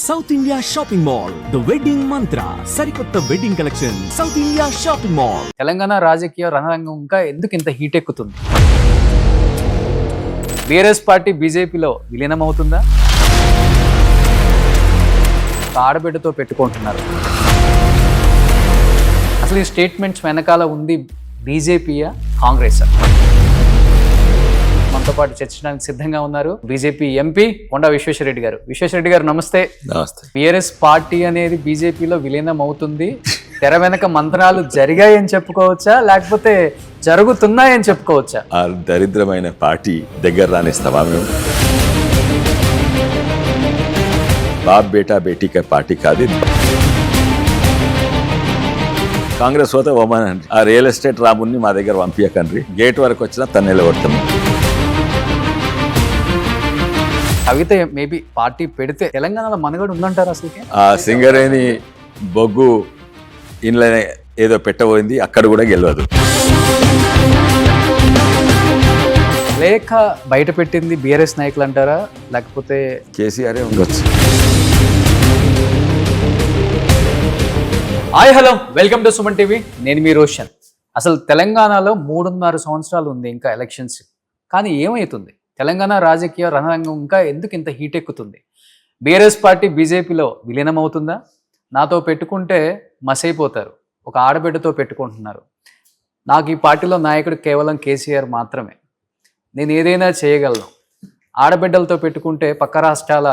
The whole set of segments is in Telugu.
South India shopping mall the wedding మంత్ర సరికొత్త wedding collection south India shopping mall. Telangana రాజకీయ రణరంగం ఇంకా ఎందుకు ఇంత హీట్ ఎక్కుతుంది? బీఆర్ఎస్ పార్టీ బీజేపీలో విలీనం అవుతుందా? ఆడబిడ్డతో పెట్టుకుంటున్నారు. అసలు ఈ స్టేట్మెంట్స్ వెనకాల ఉంది బీజేపీయా కాంగ్రెసా? మనతో పాటు చర్చించడానికి సిద్ధంగా ఉన్నారు బీజేపీ ఎంపీ కొండా విశ్వేశ్వరరెడ్డి గారు. విశ్వేశ్వరరెడ్డి గారు నమస్తే. నమస్తే. బీఆర్ఎస్ పార్టీ అనేది బీజేపీలో విలీనం అవుతుంది, తెర వెనక మంత్రాలు జరిగాయని చెప్పుకోవచ్చా లేకపోతే జరుగుతున్నాయని చెప్పుకోవచ్చా? ఆ దరిద్రమైన పార్టీ దగ్గర రానిస్తావా మేము? బాబ్ బేటా బేటీక పార్టీ కాదు ఇది. కాంగ్రెస్ పోతే ఓమనండి, ఆ రియల్ ఎస్టేట్ రాముని మా దగ్గర పంపించకండి, గేట్ వరకు వచ్చినా తను నిలబడతాము. కవిత మేబీ పార్టీ పెడితే తెలంగాణలో మనుగడ ఉందంటారు అసలు? ఆ సింగరేణి బొగ్గు ఇంట్లోనే ఏదో పెట్టబోయింది, అక్కడ కూడా గెలవదు. లేక బయట పెట్టింది బీఆర్ఎస్ నాయకులు అంటారా లేకపోతే కేసీఆర్ ఉండొచ్చు. Hi hello, welcome to Suman TV. నేను మీ రోషన్. అసలు తెలంగాణలో 3.5 సంవత్సరాలు ఉంది ఇంకా ఎలక్షన్స్, కానీ ఏమవుతుంది? తెలంగాణ రాజకీయ రణరంగం ఇంకా ఎందుకు ఇంత హీట్ ఎక్కుతుంది? బీఆర్ఎస్ పార్టీ బీజేపీలో విలీనం అవుతుందా? నాతో పెట్టుకుంటే మసైపోతారు, ఒక ఆడబిడ్డతో పెట్టుకుంటున్నారు. నాకు ఈ పార్టీలో నాయకుడు కేవలం కేసీఆర్ మాత్రమే, నేను ఏదైనా చేయగలను. ఆడబిడ్డలతో పెట్టుకుంటే పక్క రాష్ట్రాల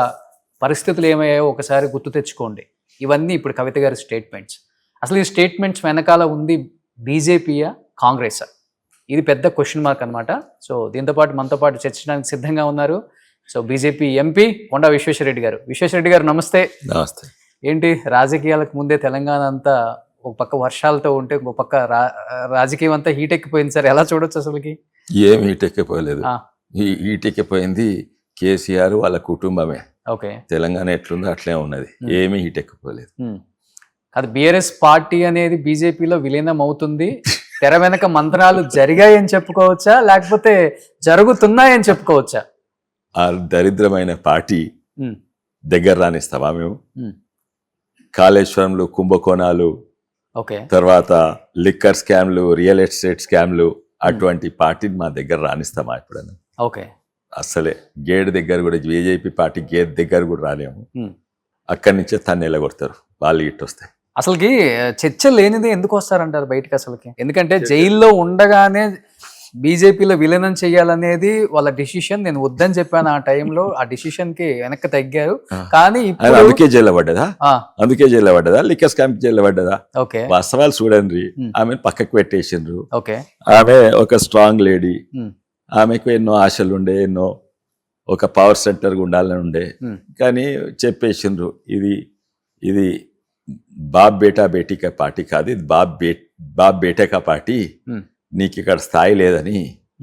పరిస్థితులు ఏమయ్యాయో ఒకసారి గుర్తు తెచ్చుకోండి. ఇవన్నీ ఇప్పుడు కవిత గారి స్టేట్మెంట్స్. అసలు ఈ స్టేట్మెంట్స్ వెనకాల ఉంది బీజేపీయా కాంగ్రెసా? ఇది పెద్ద క్వశ్చన్ మార్క్ అనమాట. సో దీంతో పాటు మనతో పాటు చర్చించడానికి సిద్ధంగా ఉన్నారు సో బీజేపీ ఎంపీ కొండా విశ్వేశ్వరరెడ్డి గారు. విశ్వేశ్వరరెడ్డి గారు నమస్తే. నమస్తే. ఏంటి రాజకీయాలకు ముందే తెలంగాణ అంతా ఒక పక్క వర్షాలతో ఉంటే ఇంకో పక్క రాజకీయం అంతా హీట్ ఎక్కిపోయింది సార్, ఎలా చూడొచ్చు అసలుకి? ఏం హీట్ ఎక్కిపోలేదు. ఈ హీట్ ఎక్కిపోయింది కేసీఆర్ వాళ్ళ కుటుంబమే. ఓకే, తెలంగాణ ఎట్లుందో అట్లే ఉన్నది, ఏమీ హీట్ ఎక్కిపోలేదు. అది బీఆర్ఎస్ పార్టీ అనేది బీజేపీలో విలీనం అవుతుంది, తెర వెనక మంత్రాలు జరిగాయని చెప్పుకోవచ్చా లేకపోతే జరుగుతున్నాయని చెప్పుకోవచ్చా? ఆ దరిద్రమైన పార్టీ దగ్గర రానిస్తావా మేము? కాళేశ్వరంలో కుంభకోణాలు, ఓకే, తర్వాత లిక్కర్ స్కామ్లు, రియల్ ఎస్టేట్ స్కామ్లు, అటువంటి పార్టీని మా దగ్గర రానిస్తామా ఎప్పుడైనా? ఓకే, అసలే గేట్ దగ్గర కూడా బీజేపీ పార్టీ గేట్ దగ్గర కూడా రాలేము. అక్కడి నుంచే తను నిలగొడతారు వాళ్ళు ఇటు వస్తాయి. అసలుకి చర్చ లేనిది ఎందుకు వస్తారంటారు బయటకు అసలుకి? ఎందుకంటే జైల్లో ఉండగానే బీజేపీలో విలీనం చేయాలనేది వాళ్ళ డిసిషన్. నేను వద్దని చెప్పాను ఆ టైంలో, ఆ డిసిషన్ కి వెనక్కి తగ్గారు. కానీ అందుకే జైలు పడ్డదా? అందుకే జైలు పడ్డదా? లిక్కర్ స్కామ్ జైలు పడ్డదా? ఓకే, వాస్తవాలు చూడండి. ఆమెను పక్కకు పెట్టేసిండ్రు. ఓకే, ఆమె ఒక స్ట్రాంగ్ లేడీ, ఆమెకు ఎన్నో ఆశలు ఉండే, ఎన్నో ఒక పవర్ సెంటర్ ఉండాలని ఉండే, కానీ చెప్పేసిండ్రు ఇది బాబ్ బేటా బేటీక పార్టీ కాదు, ఇది బాబ్ బేటకా పార్టీ, నీకు ఇక్కడ స్థాయి లేదని.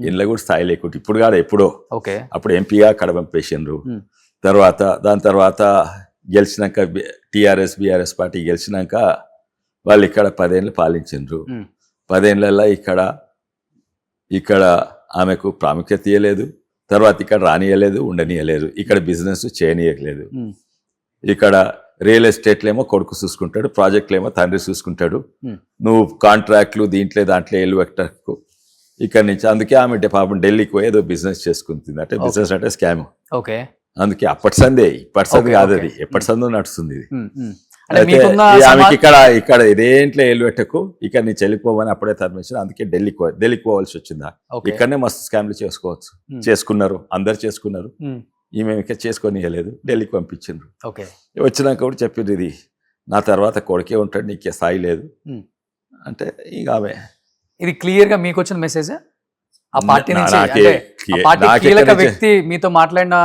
ఇంట్లో కూడా స్థాయి లేకుండా ఇప్పుడు కాదు, ఎప్పుడో అప్పుడు ఎంపీగా అక్కడ పంపేసిండ్రు. దాని తర్వాత గెలిచినాక టీఆర్ఎస్ బీఆర్ఎస్ పార్టీ గెలిచినాక వాళ్ళు ఇక్కడ 10 ఏళ్ళు పాలించిండ్రు. 10 ఏళ్ళల్లో ఇక్కడ ఆమెకు ప్రాముఖ్యత ఇవ్వలేదు, తర్వాత ఇక్కడ రానియలేదు, ఉండనియలేదు, ఇక్కడ బిజినెస్ చేయనీయలేదు. ఇక్కడ రియల్ ఎస్టేట్లు ఏమో కొడుకు చూసుకుంటాడు, ప్రాజెక్టులు ఏమో తండ్రి చూసుకుంటాడు. నువ్వు కాంట్రాక్ట్లు దాంట్లో ఎల్లు వెక్టర్కు ఇక్కడ నుంచి. అందుకే ఆమె పాపం ఢిల్లీకి పోయి ఏదో బిజినెస్ చేసుకుంటుంది, అంటే బిజినెస్ అంటే స్కామ్. ఓకే, అందుకే అప్పటి సందే కాదు, అది ఎప్పటి సందో నడుస్తుంది ఇది. ఆమెకి ఇక్కడ ఇదేంట్లో ఎల్లు పెట్టకు, ఇక్కడ నుంచి వెళ్ళిపోవని అప్పుడే తరమించిన. అందుకే ఢిల్లీకి పోవాల్సి వచ్చిందా? ఇక్కడనే మస్తు స్కామ్లు చేసుకున్నారు, అందరు చేసుకున్నారు. ఈమె ఇంకా చేసుకొని ఇవ్వలేదు, ఢిల్లీకి పంపించిండ్రు. వచ్చినాక కూడా చెప్పిండ్రు, ఇది నా తర్వాత కొడుకే ఉంటాడు, నీకే స్థాయి లేదు అంటే. ఇక ఆమె ఇది క్లియర్ గా మీకు వచ్చిన మెసేజ్ ఆ పార్టీ నుంచి, పార్టీ కీలక వ్యక్తి మీతో మాట్లాడిన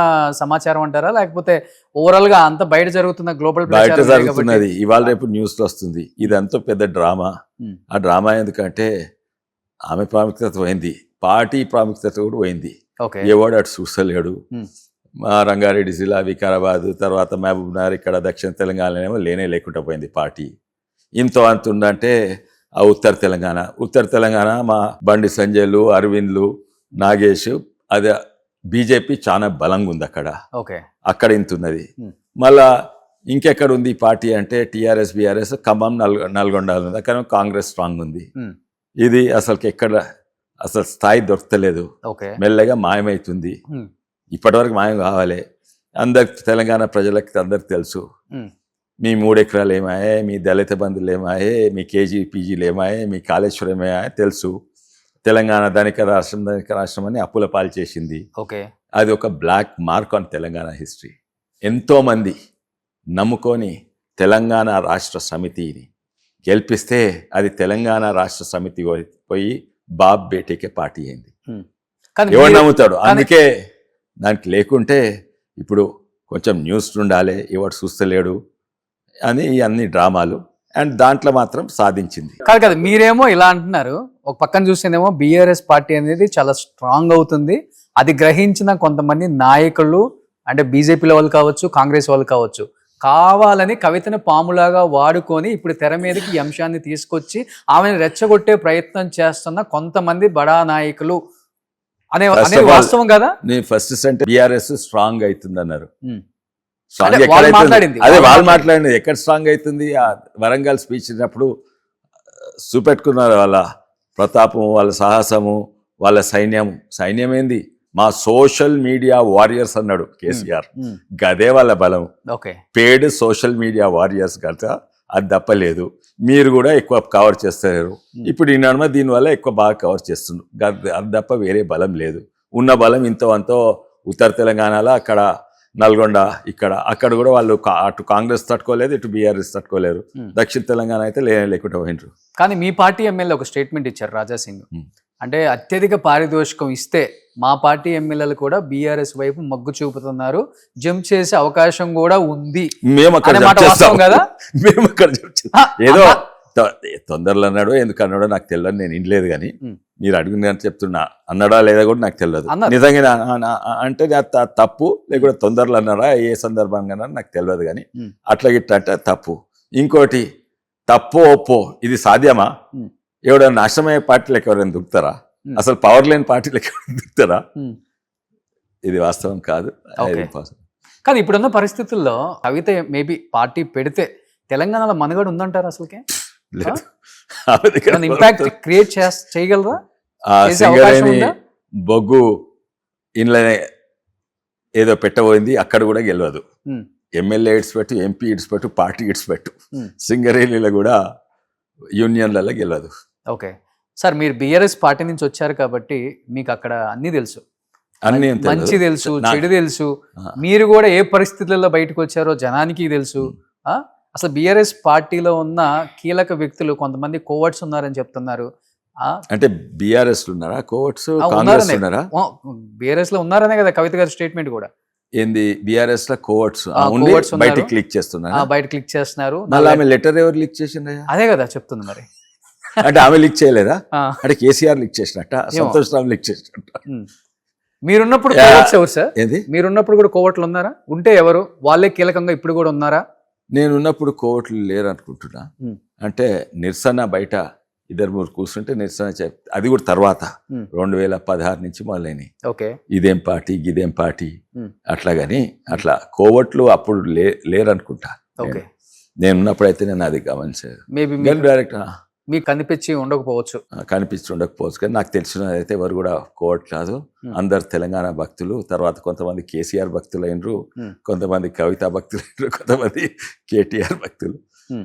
సమాచారం అంటారా లేకపోతే ఓవరాల్ గా అంత బయట జరుగుతున్న గ్లోబల్ బయట జరుగుతున్నది? ఇవాళ రేపు న్యూస్ లో వస్తుంది, ఇదంతా పెద్ద డ్రామా. ఆ డ్రామా ఎందుకంటే ఆమె ప్రాముఖ్యత పోయింది, పార్టీ ప్రాముఖ్యత కూడా పోయింది. ఎవడు అటు చూస్తలేడు. మా రంగారెడ్డి జిల్లా, వికారాబాద్, తర్వాత మహబూబ్ నగర్, ఇక్కడ దక్షిణ తెలంగాణలో లేనే లేకుండా పోయింది పార్టీ. ఇంతో అంత ఉందంటే ఆ ఉత్తర తెలంగాణ మా బండి సంజయ్లు, అరవింద్లు, నాగేష్, అది బీజేపీ చాలా బలంగా ఉంది అక్కడ. ఓకే, అక్కడ ఇంత ఉన్నది. మళ్ళా ఇంకెక్కడ ఉంది ఈ పార్టీ అంటే టీఆర్ఎస్ బీఆర్ఎస్ ఖమ్మం నల్గొండ ఉంది, అక్కడ కాంగ్రెస్ స్ట్రాంగ్ ఉంది. ఇది అసలుకి ఎక్కడ అసలు స్థాయి దొరకలేదు, ఓకే మెల్లగా మాయమవుతుంది. ఇప్పటివరకు మాయం కావాలి. అందరికి తెలంగాణ ప్రజలకి అందరికి తెలుసు మీ 3 ఎకరాలు ఏమాయే, మీ దళిత బంధువులు ఏమాయే, మీ కేజీ పీజీలు ఏమాయే, మీ కాళేశ్వరం ఏమాయే తెలుసు. తెలంగాణ ధనిక రాష్ట్రం అని అప్పుల పాలు చేసింది. ఓకే అది ఒక black mark on Telangana history. ఎంతోమంది నమ్ముకొని తెలంగాణ రాష్ట్ర సమితిని గెలిపిస్తే అది తెలంగాణ రాష్ట్ర సమితి పోయి బాబ్ బేటీకే పార్టీ అయింది. ఎవరు నమ్ముతాడు? అందుకే దానికి లేకుంటే ఇప్పుడు కొంచెం న్యూస్ ఉండాలి, ఎవడు చూస్తలేడు అని అన్ని డ్రామాలు. అండ్ దాంట్లో మాత్రం సాధించింది. కాదు మీరేమో ఇలా అంటున్నారు, ఒక పక్కన చూస్తేనేమో బీఆర్ఎస్ పార్టీ అనేది చాలా స్ట్రాంగ్ అవుతుంది. అది గ్రహించిన కొంతమంది నాయకులు అంటే బీజేపీ వాళ్ళు కావచ్చు, కాంగ్రెస్ వాళ్ళు కావచ్చు, కావాలని కవితను పాములాగా వాడుకొని ఇప్పుడు తెర మీదకి ఈ అంశాన్ని తీసుకొచ్చి ఆమెను రెచ్చగొట్టే ప్రయత్నం చేస్తున్న కొంతమంది బడా నాయకులు అనేది వాస్తవం కదా? నేను ఫస్ట్ అంటే బీఆర్ఎస్ స్ట్రాంగ్ అవుతుంది అన్నారు. అంటే వాళ్ళు మాట్లాడింది అదే వాళ్ళు మాట్లాడింది. ఎక్కడ స్ట్రాంగ్ అవుతుంది? ఆ వరంగల్ స్పీచ్ ఇచ్చినప్పుడు చూపెట్టుకున్నారు వాళ్ళ ప్రతాపం, వాళ్ళ సాహసము, వాళ్ళ సైన్యం ఏంది, మా సోషల్ మీడియా వారియర్స్ అన్నాడు కేసీఆర్. గదే వాళ్ళ బలం. పేడ్ సోషల్ మీడియా వారియర్స్ కదా, అది తప్పలేదు. మీరు కూడా ఎక్కువ కవర్ చేస్తారు. ఇప్పుడు ఈ నడుమ దీనివల్ల ఎక్కువ బాగా కవర్ చేస్తున్నారు. అది తప్ప వేరే బలం లేదు. ఉన్న బలం ఇంతో అంతో ఉత్తర తెలంగాణలో అక్కడ నల్గొండ, అక్కడ కూడా వాళ్ళు అటు కాంగ్రెస్ తట్టుకోలేదు, ఇటు బీఆర్ఎస్ తట్టుకోలేరు. దక్షిణ తెలంగాణ అయితే లేకుండా పోయినరు. కానీ మీ పార్టీ ఎమ్మెల్యే ఒక స్టేట్మెంట్ ఇచ్చారు రాజాసింగ్, అంటే అత్యధిక పారితోషికం ఇస్తే మా పార్టీ ఎమ్మెల్యేలు కూడా బీఆర్ఎస్ వైపు మొగ్గు చూపుతున్నారు, జంప్ చేసే అవకాశం కూడా ఉంది. మేము అక్కడ కదా ఏదో తొందరలో అన్నాడో ఎందుకు అన్నాడో నాకు తెలియదు, నేను వినలేదు. కానీ మీరు అడిగిన చెప్తున్నా, అన్నాడా లేదా కూడా నాకు తెలియదు. నిజంగా అంటే తప్పు, లేకపోతే తొందరలో అన్నాడా ఏ సందర్భంగా నాకు తెలియదు. కానీ అట్లా గిట్ట అంటే తప్పు. ఇంకోటి తప్పు ఒప్పో ఇది సాధ్యమా? ఎవడైనా నాశనమయ్యే పార్టీలకు ఎవరైనా దుక్కుతారా? అసలు పవర్ లేని పార్టీలకు ఎవరైనా దుక్కుతారా? ఇది వాస్తవం కాదు. కానీ ఇప్పుడున్న పరిస్థితుల్లో కవిత మేబీ పార్టీ పెడితే తెలంగాణలో మనుగడ ఉందంటారు? అసలుకే ఇంపాక్ట్ క్రియేట్ చేయగలరా? బొగ్గు ఇంట్లోనే ఏదో పెట్టబోయింది, అక్కడ కూడా గెలవదు. ఎమ్మెల్యే ఇడ్స్పెట్టు, ఎంపీ ఇడ్స్పెట్టు, పార్టీ ఇడ్స్పెట్టు, సింగరేణిలో కూడా యూనియన్లలో గెలవదు. ఓకే సార్, మీరు బీఆర్ఎస్ పార్టీ నుంచి వచ్చారు కాబట్టి మీకు అక్కడ అన్నీ తెలుసు, అన్ని మంచి తెలుసు, చెడు తెలుసు. మీరు కూడా ఏ పరిస్థితులలో బయటకు వచ్చారో జనానికి తెలుసు. అసలు బీఆర్ఎస్ పార్టీలో ఉన్న కీలక వ్యక్తులు కొంతమంది కోవర్ట్స్ ఉన్నారని చెప్తున్నారు. అంటే బీఆర్ఎస్ ఉన్నారా కోవర్ట్స్? కాంగ్రెస్ ఉన్నారా? బీఆర్ఎస్ లో ఉన్నారనే కదా కవిత గారి స్టేట్మెంట్ కూడా. ఏంది బీఆర్ఎస్ లో కోవర్ట్స్ బయట క్లిక్ చేస్తున్నారు, బయట క్లిక్ చేస్తున్నారు. మళ్ళీ ఆమె లెటర్ ఎవరు లీక్ చేసిందా? అదే కదా చెప్తుంది. మరి అంటే ఆమె లీక్ చేయలేదా? అంటే కేసీఆర్ లీక్ చేసినట్ట, సంతోష్ రామ్ లీక్ చేసినట్ట. మీరున్నప్పుడు కోవర్ట్స్ ఎవరు సార్? ఏది మీరున్నప్పుడు కూడా కోవర్ట్లు ఉన్నారా? ఉంటే ఎవరు? వాళ్ళే కీలకంగా ఇప్పుడు కూడా ఉన్నారా? నేనున్నప్పుడు కోవర్ట్లు లేరు అనుకుంటున్నా. అంటే నిరసన బయట 2-3 కూర్చుంటే నిరసన అది కూడా తర్వాత 2016 నుంచి మొదలైనవి. ఇదేం పార్టీ గిదేం పార్టీ అట్లాగని అట్లా కోవట్లు అప్పుడు లేరు అనుకుంటా. నేనున్నప్పుడైతే నేను అది గమనించాను. డైరెక్ట్ మీకు కనిపించి ఉండకపోవచ్చు కానీ నాకు తెలిసినదైతే ఎవరు కూడా కోవట్ కాదు. అందరు తెలంగాణ భక్తులు. తర్వాత కొంతమంది కేసీఆర్ భక్తులు అయినరు, కొంతమంది కవిత భక్తులు అయినరు, కొంతమంది కేటీఆర్ భక్తులు.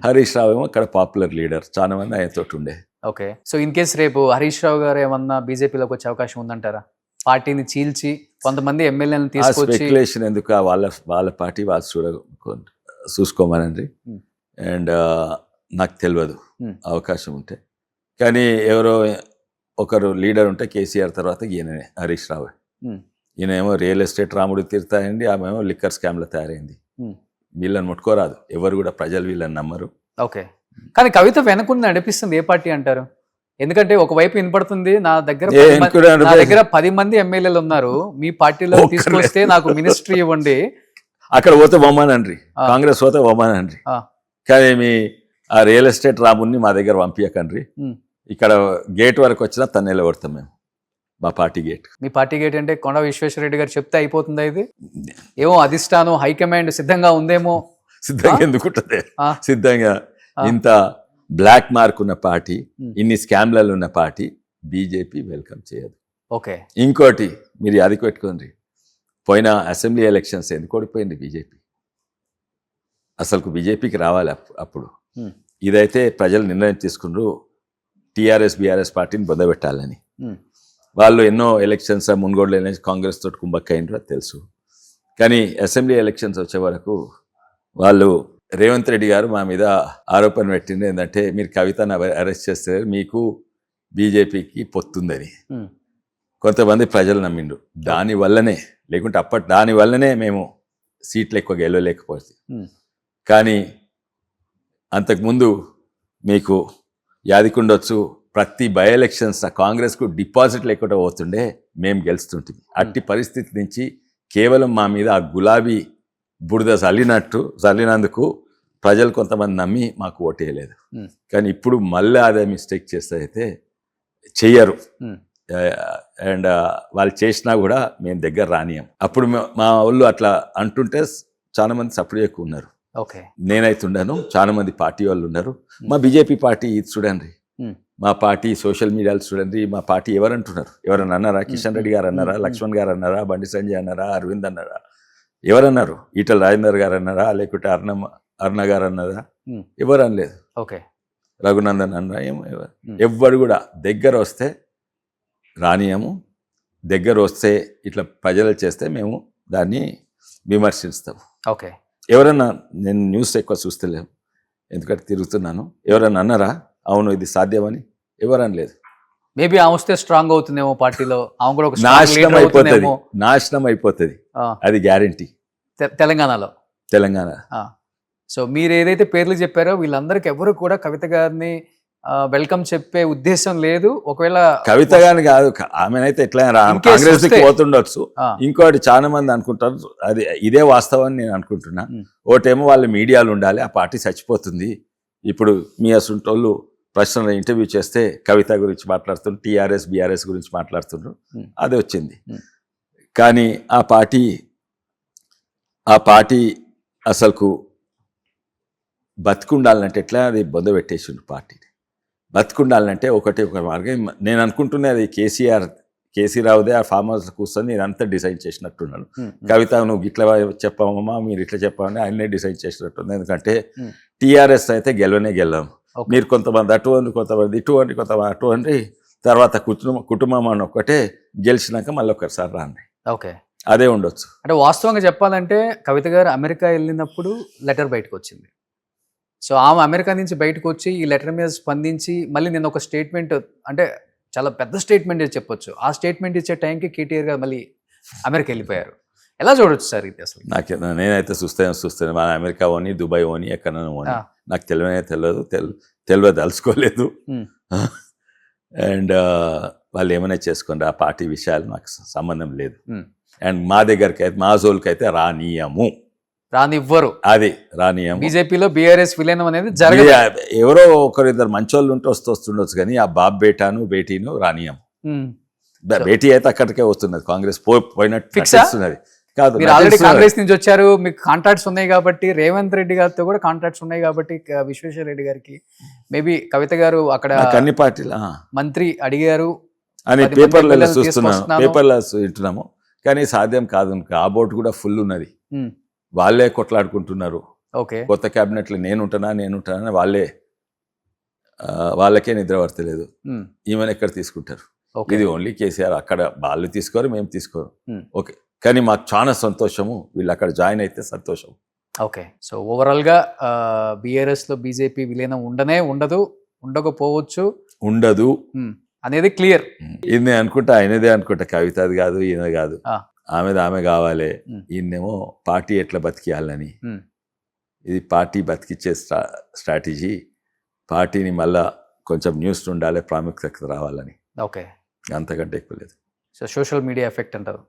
హరీష్ రావు ఏమో అక్కడ పాపులర్ లీడర్, చాలా మంది ఆయనతో ఉండే. ఓకే, సో ఇన్ కేసు రేపు హరీష్ రావు గారు ఏమన్నా బీజేపీలోకి వచ్చే అవకాశం ఉందంటారా? పార్టీని చీల్చి కొంతమంది ఎమ్మెల్యేలను తీసుకొచ్చి స్పెక్యులేషన్ ఎందుకు? వాళ్ళ పార్టీ వాళ్ళు చూసుకోమనండి. అండ్ నాకు తెలియదు అవకాశం ఉంటే. కానీ ఎవరో ఒకరు లీడర్ ఉంటే కేసీఆర్ తర్వాత ఈయననే హరీష్ రావు. ఈయనేమో రియల్ ఎస్టేట్ రాముడు తీరుతాయండి, ఆమె ఏమో లిక్కర్ స్కామ్లో తయారైంది. వీళ్ళని ముట్టుకోరాదు ఎవరు కూడా, ప్రజలు వీళ్ళని నమ్మరు. ఓకే, కానీ కవిత వెనకుండా నడిపిస్తుంది ఏ పార్టీ అంటారు? ఎందుకంటే ఒకవైపు వినపడుతుంది నా దగ్గర 10 మంది ఎమ్మెల్యేలు ఉన్నారు, మీ పార్టీలో తీసుకొస్తే నాకు మినిస్ట్రీ ఇవ్వండి. అక్కడ పోతే బొమ్మనండ్రి, కాంగ్రెస్ పోతే బొమ్మనండ్రి. కానీ మీ ఆ రియల్ ఎస్టేట్ రాముని మా దగ్గర పంపించకండ్రి, ఇక్కడ గేట్ వరకు వచ్చినా తను నిలబడతాం మేము, మా పార్టీ గేట్. మీ పార్టీ గేట్ అంటే కొండ విశ్వేశ్వరరెడ్డి గారు చెప్తే అయిపోతుందా? ఇది ఏమో అధిష్టానం హైకమాండ్ సిద్ధంగా ఉందేమో. సిద్ధంగా ఎందుకు ఉంటుంది ఆ. సిద్ధంగా ఆ. ఇంత బ్లాక్ మార్క్ ఉన్న పార్టీ, ఉమ్. ఇన్ని స్కామ్లలో ఉన్న పార్టీ బీజేపీ వెల్కమ్ చేయదు. ఓకే. ఇంకోటి మీరు అది పెట్టుకోండి, పోయిన అసెంబ్లీ ఎలక్షన్స్ ఎందుకు ఓడిపోయింది బీజేపీ? అసలు బీజేపీకి రావాలి అప్పుడు. ఉమ్. ఇదైతే ప్రజలు నిర్ణయం తీసుకున్నారు టీఆర్ఎస్ బీఆర్ఎస్ పార్టీని బొందబెట్టాలని. ఉమ్. వాళ్ళు ఎన్నో ఎలక్షన్స్ మున్గోడులో కాంగ్రెస్ తోటి కుంభక్కైనరో తెలుసు. కానీ అసెంబ్లీ ఎలక్షన్స్ వచ్చే వరకు వాళ్ళు రేవంత్ రెడ్డి గారు మా మీద ఆరోపణ పెట్టింది ఏంటంటే మీరు కవితను అరెస్ట్ చేస్తే మీకు బీజేపీకి పొత్తుందని. ఉమ్. కొంతమంది ప్రజలు నమ్మిండు. దానివల్లనే, లేకుంటే దానివల్లనే మేము సీట్లు ఎక్కువ గెలవలేకపోతే. ఉమ్. కానీ అంతకుముందు మీకు యాదికుండొచ్చు, ప్రతి బై ఎలక్షన్స్ కాంగ్రెస్కు డిపాజిట్ లేకుండా పోతుండే, మేము గెలుస్తుంటుంది. అట్టి పరిస్థితి నుంచి కేవలం మా మీద ఆ గులాబీ బురద చల్లినందుకు ప్రజలు కొంతమంది నమ్మి మాకు ఓటేయలేదు. కానీ ఇప్పుడు మళ్ళీ అదే మిస్టేక్ చేస్తే అయితే చెయ్యరు. అండ్ వాళ్ళు చేసినా కూడా మేము దగ్గర రానియం. అప్పుడు మా వాళ్ళు అట్లా అంటుంటే చాలా మంది సపోర్ట్ ఎక్కువ ఉన్నారు. ఓకే. నేనైతే ఉన్నాను, చాలా మంది పార్టీ వాళ్ళు ఉన్నారు. మా బీజేపీ పార్టీ ఇది చూడండి, మా పార్టీ సోషల్ మీడియాలో చూడండి, మా పార్టీ ఎవరంటున్నారు? ఎవరన్నా అన్నారా? కిషన్ రెడ్డి గారు అన్నారా? లక్ష్మణ్ గారు అన్నారా? బండి సంజయ్ అన్నారా? అరవింద్ అన్నారా? ఎవరన్నారు? ఈటల రాజేందర్ గారు అన్నారా? లేకుంటే అరుణ గారు అన్నారా? ఎవరు అనలేదు. ఓకే. రఘునందన్ అన్నారా? ఎవ్వరు కూడా దగ్గర వస్తే రానియము. దగ్గర వస్తే ఇట్లా ప్రజలు చేస్తే మేము దాన్ని విమర్శిస్తాం. ఓకే. ఎవరన్నా, నేను న్యూస్ ఎక్కువ చూస్తలేము ఎందుకంటే తిరుగుతున్నాను, ఎవరన్నా అన్నారా అవును ఇది సాధ్యమని? ఎవరని లేదు. మేబీ ఆమె వస్తే స్ట్రాంగ్ అవుతుందేమో పార్టీలో, ఆమె కూడా ఒక నాశనం అయిపోతుంది, అది గ్యారంటీ. తెలంగాణలో సో మీరు ఏదైతే పేర్లు చెప్పారో వీళ్ళందరికి ఎవరు కూడా కవిత గారిని వెల్కమ్ చెప్పే ఉద్దేశం లేదు. ఒకవేళ కవిత గారిని కాదు, ఆమెనైతే ఎట్లా కాంగ్రెస్ పోతుండొచ్చు. ఇంకోటి చాలా మంది అనుకుంటారు, అది ఇదే వాస్తవం నేను అనుకుంటున్నా. ఒకటేమో వాళ్ళు మీడియాలో ఉండాలి, ఆ పార్టీ చచ్చిపోతుంది. ఇప్పుడు మీ అసంటోళ్ళు ప్రశ్నలు ఇంటర్వ్యూ చేస్తే కవిత గురించి మాట్లాడుతున్నారు, టీఆర్ఎస్ బీఆర్ఎస్ గురించి మాట్లాడుతున్నారు, అది వచ్చింది. కానీ ఆ పార్టీ అసలుకు బతుకుండాలంటే ఎట్లా, అది బొందబెట్టేసిండు పార్టీని. బతుకుండాలంటే ఒక మార్గం నేను అనుకుంటున్నది, కేసీ రావుదే ఆ ఫామ్ హౌస్ కూర్చొని నేను అంతా డిసైడ్ చేసినట్టున్నాను. కవిత నువ్వు ఇట్లా చెప్పామమ్మా, మీరు ఇట్లా చెప్పామని ఆయనే డిసైడ్ చేసినట్టుంది. ఎందుకంటే టీఆర్ఎస్ అయితే గెలవం, మీరు కొంతమంది అటువంటి, కొంతమంది ఇటువంటి, కొంతమంది అటువంటి, తర్వాత కుటుంబం అని ఒక్కటే గెలిచినాక మళ్ళీ ఒకసారి రాండి. ఓకే. అదే ఉండొచ్చు. అంటే వాస్తవంగా చెప్పాలంటే కవిత గారు అమెరికా వెళ్ళినప్పుడు లెటర్ బయటకు వచ్చింది. సో ఆమె అమెరికా నుంచి బయటకు వచ్చి ఈ లెటర్ మీద స్పందించి మళ్ళీ నేను ఒక స్టేట్మెంట్, అంటే చాలా పెద్ద స్టేట్మెంట్ చెప్పొచ్చు, ఆ స్టేట్మెంట్ ఇచ్చే టైంకి కేటీఆర్ గారు మళ్ళీ అమెరికా వెళ్ళిపోయారు. ఎలా చూడొచ్చు సార్ ఇది అసలు? నేనైతే చూస్తాను మన అమెరికా ఓని, దుబాయ్ ఓని, ఎక్కడైనా ఓని, నాకు తెలియదలుచుకోలేదు. అండ్ వాళ్ళు ఏమైనా చేసుకోండి, ఆ పార్టీ విషయాలు నాకు సంబంధం లేదు. అండ్ మా దగ్గరికి అయితే, మా జోలికైతే రానివ్వరు. అది రానియము. బీజేపీలో బీఆర్ఎస్ విలీనం అనేది జరగదు. ఎవరో ఒకరిద్దరు మంచోళ్ళు ఉంటే వస్తుండొచ్చు, కానీ ఆ బాబ్ బేటీను రానియము. బేటీ అయితే అక్కడికే వస్తున్నది, కాంగ్రెస్ పోయినట్టు కాదు. మీరు ఆల్రెడీ కాంగ్రెస్ నుంచి వచ్చారు, మీకు కాంట్రాక్ట్స్ ఉన్నాయి కాబట్టి, రేవంత్ రెడ్డి గారితో కూడా కాంట్రాక్ట్స్ ఉన్నాయి కాబట్టి, విశ్వేశ్వర రెడ్డి గారికి మేబీ కవిత గారు అక్కడ అన్ని పార్టీలు మంత్రి అడిగారు అని పేపర్లలో వింటున్నాము. కానీ సాధ్యం కాదు, ఆ బోర్డు కూడా ఫుల్ ఉన్నది, వాళ్ళే కొట్లాడుకుంటున్నారు. ఓకే. కొత్త క్యాబినెట్లో నేనుంటానని వాళ్ళకే నిద్ర పడతలేదు. ఈమెను ఎక్కడ తీసుకుంటారు? ఇది ఓన్లీ కేసీఆర్, అక్కడ వాళ్ళు తీసుకోరు, మేము తీసుకోరు. ఓకే, కానీ మాకు చాలా సంతోషము, వీళ్ళు అక్కడ జాయిన్ అయితే సంతోషం. ఓకే. సో ఓవరాల్గా బీఆర్ఎస్ లో బీజేపీ విలీనం ఉండకపోవచ్చు అనేది క్లియర్. ఇది నేను అనుకుంటా, ఆయనదే అనుకుంటా, కవిత అది కాదు, ఈయన కాదు, ఆమె కావాలి. ఈయనేమో పార్టీ ఎట్లా బతికియాలని, ఇది పార్టీ బతికిచ్చే స్ట్రాటజీ. పార్టీని మళ్ళా కొంచెం న్యూస్ ఉండాలి, ప్రాముఖ్యత రావాలని. ఓకే. అంతకంటే ఎక్కువ లేదు. సో సోషల్ మీడియా ఎఫెక్ట్ అంటారు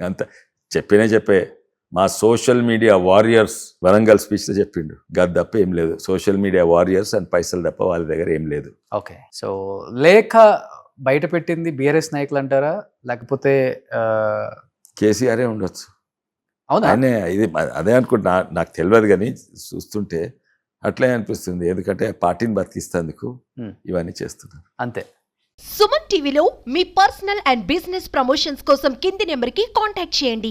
అంత చెప్పే మా సోషల్ మీడియా వారియర్స్ వరంగల్ స్పీచ్లో చెప్పిండు, గది తప్ప ఏం లేదు. సోషల్ మీడియా వారియర్స్ అండ్ పైసలు తప్ప వాళ్ళ దగ్గర ఏం లేదు. ఓకే. సో లేఖ బయట పెట్టింది బీఆర్ఎస్ నాయకులు అంటారా, లేకపోతే కేసీఆరే ఉండొచ్చు? అవునా? ఆయనే ఇది అదే అనుకుంటా, నాకు తెలియదు కానీ చూస్తుంటే అట్లే అనిపిస్తుంది. ఎందుకంటే పార్టీని బతికిస్తేందుకు ఇవన్నీ చేస్తున్నారు. అంతే. సుమన్ టీవీలో మీ పర్సనల్ అండ్ బిజినెస్ ప్రమోషన్స్ కోసం కింది నెంబర్కి కాంటాక్ట్ చేయండి.